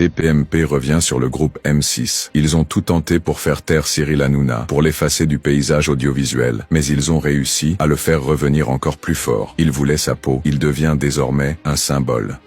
TPMP revient sur le groupe M6. Ils ont tout tenté pour faire taire Cyril Hanouna, pour l'effacer du paysage audiovisuel, mais ils ont réussi à le faire revenir encore plus fort. Il voulait sa peau. Il devient désormais un symbole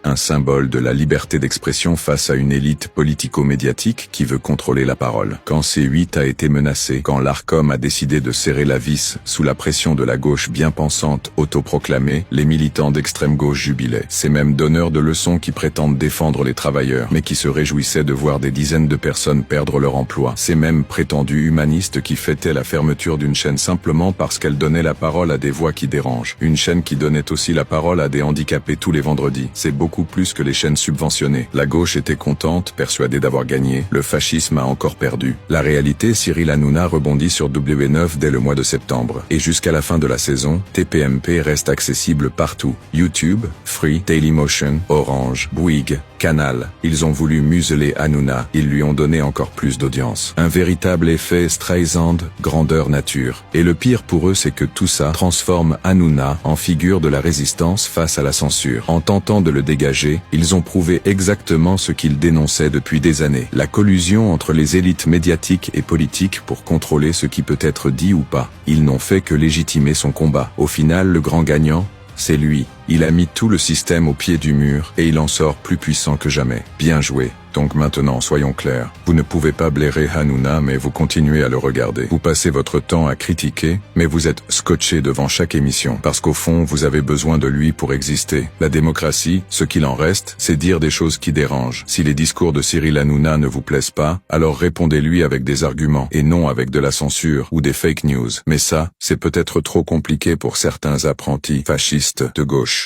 de la liberté d'expression face à une élite politico-médiatique qui veut contrôler la parole. Quand C8 a été menacé, quand l'Arcom a décidé de serrer la vis sous la pression de la gauche bien pensante autoproclamée, les militants d'extrême gauche jubilaient. Ces mêmes donneurs de leçons qui prétendent défendre les travailleurs, mais qui se réjouissaient de voir des dizaines de personnes perdre leur emploi. Ces mêmes prétendus humanistes qui fêtaient la fermeture d'une chaîne simplement parce qu'elle donnait la parole à des voix qui dérangent. Une chaîne qui donnait aussi la parole à des handicapés tous les vendredis. C'est beaucoup plus que les chaînes subventionnées. La gauche était contente, persuadée d'avoir gagné. Le fascisme a encore perdu. La réalité, Cyril Hanouna rebondit sur W9 dès le mois de septembre. Et jusqu'à la fin de la saison, TPMP reste accessible partout. YouTube, Free, Dailymotion, Orange, Bouygues, Canal. Ils ont voulu museler Hanouna, ils lui ont donné encore plus d'audience. Un véritable effet Streisand, grandeur nature. Et le pire pour eux, c'est que tout ça transforme Hanouna en figure de la résistance face à la censure. En tentant de le dégager, ils ont prouvé exactement ce qu'ils dénonçaient depuis des années. La collusion entre les élites médiatiques et politiques pour contrôler ce qui peut être dit ou pas. Ils n'ont fait que légitimer son combat. Au final, le grand gagnant, c'est lui. Il a mis tout le système au pied du mur et il en sort plus puissant que jamais. Bien joué. Donc maintenant, soyons clairs. Vous ne pouvez pas blairer Hanouna, mais vous continuez à le regarder. Vous passez votre temps à critiquer, mais vous êtes scotché devant chaque émission. Parce qu'au fond, vous avez besoin de lui pour exister. La démocratie, ce qu'il en reste, c'est dire des choses qui dérangent. Si les discours de Cyril Hanouna ne vous plaisent pas, alors répondez-lui avec des arguments, et non avec de la censure ou des fake news. Mais ça, c'est peut-être trop compliqué pour certains apprentis fascistes de gauche.